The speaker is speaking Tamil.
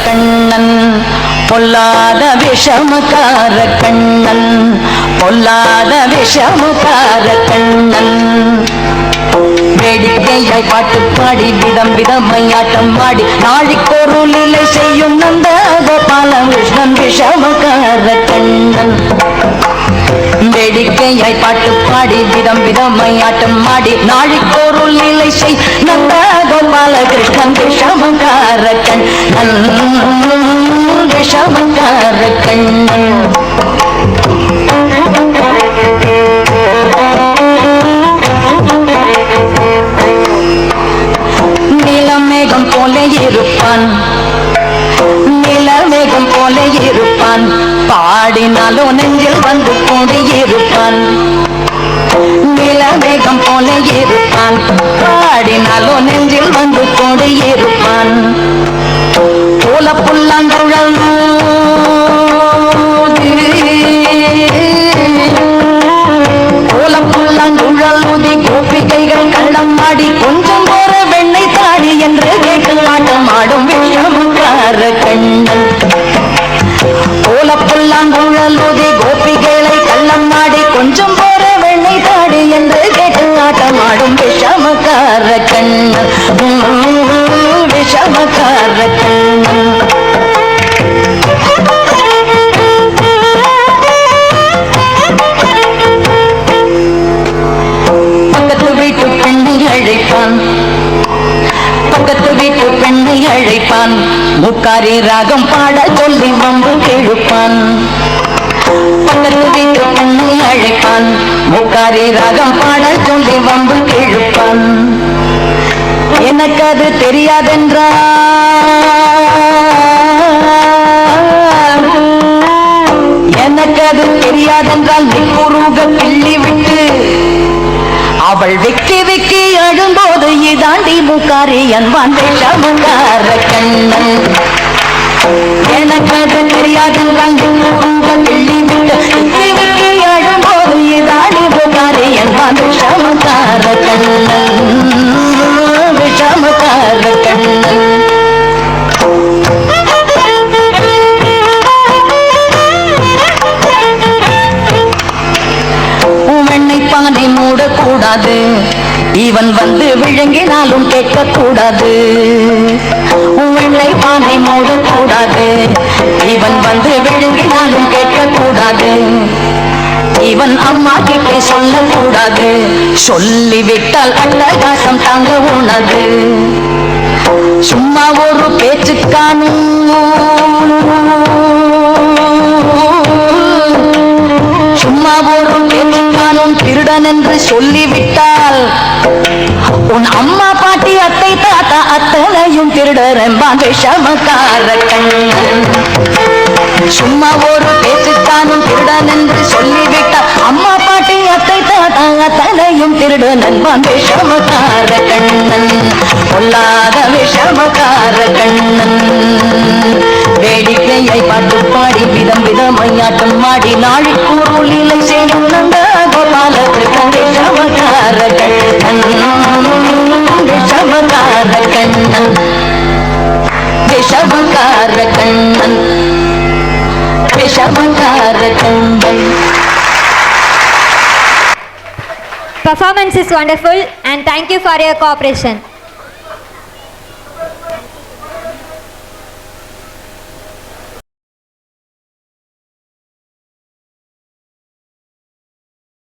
கண்ணன் பொல்லாத விஷமக்கார கண்ணன் பொல்லாத விஷமக்கார கண்ணன் வேடிக்கையாய் பாட்டு பாடி விதம் விதமாய் ஆட்டம் ஆடி நாழிக்கொரு லீலை செய்யும் நந்த கோபால கிருஷ்ணன் விஷமக்கார கண்ணன் வேடிக்கையாய் பாட்டு பாடி விதம் விதமாய் ஆட்டம் ஆடி நாழிக்கொரு லீலை செய் நந்த கோபால கிருஷ்ணன் விஷமக்கார கண்ணன் விஷமக்கார கண்ணன் நிலமேகம் போல இருப்பான் நிலமேகம் போல இருப்பான் பாடினாலோ நெஞ்சில் வந்து கூடியிருப்பான் நிலமேகம் போல இருப்பான் பாடினாலோ நெஞ்சில் வந்து கூடியிருப்பான் போல புல்லாங்குழல் போல புல்லாங்குழல் ஊதி கோபிகைகள் கள்ளம் ஆடி கொஞ்சம் போற வெண்ணை தாடி என்று கேட்டு ஆட்டம் ஆடும் விஷமக்கார கண்ணன் போல புல்லாங்குழல் ஊதி கோபிகளை கள்ளம் ஆடி கொஞ்சம் போற வெண்ணை தாடி என்று கேட்டு ஆட்டம் ஆடும் விஷமக்கார கண்ணன் விஷமக்கார கண்ணன் பக்கத்து வீட்டு பெண்ணை அழைப்பான் பக்கத்து வீட்டு பெண்ணை அழைப்பான் முக்காரி ராகம் பாட சொல்லி வம்பு கிழப்பான் பக்கத்து வீட்டு பெண்ணை அழைப்பான் முக்காரி ராகம் பாட சொல்லி வம்பு கிழப்பான் எனக்கு அது எனக்கு அது தெரியாதென்றால் நிக்குருக கிள்ளி விட்டு அவள் வெக்கி வெக்கி அழும்போது இதாண்டி முக்காரி அன்பான் விஷமக்கார கண்ணன் எனக்கு அது தெரியாதென்றால் நிக்குருக கிள்ளி விட்டு வெக்கி வெக்கி அழும்போது இதாண்டி முக்காரி அன்பான் விஷமக்கார கண்ணன் விஷமக்கார கண்ணன் பானை மூடக்கூடாது இவன் வந்து விழுங்கினாலும் கேட்கக்கூடாது வெள்ளை பானை மூடக்கூடாது இவன் வந்து விழுங்கினாலும் கேட்கக்கூடாது இவன் அம்மா கிட்டே சொல்லக்கூடாது சொல்லிவிட்டால் அட்டகாசம் தாங்க உணது சும்மா ஒரு பேச்சுக்கானும் சும்மா ஒரு பேச்சுக்கானும் திருடன் என்று சொல்லிவிட்டால் உன் அம்மா பாட்டி அத்தை தாத்தா அத்தனையும் திருடர் என்பான் விஷமக்கார கண்ணன் சும்மா ஒரு பேச்சுக்கானும் திருடன் என்று சொல்லிவிட்டால் அம்மா பாட்டி அத்தை தாத்தா அத்தனையும் திருடன் என்பான் விஷமக்கார கண்ணன் பொல்லாத விஷமக்கார கண்ணன் வேடிக்கையை பாட்டு பாடி விதம் விதமாய் ஆட்டம் ஆடி நாழிக்கூறு லீலை செய்யும் நந்த Gopala Krishnan Vishamakkara Kannan Vishamakkara Kannan Vishamakkara Kannan Vishamakkara Kannan. Performance is wonderful and thank you for your cooperation.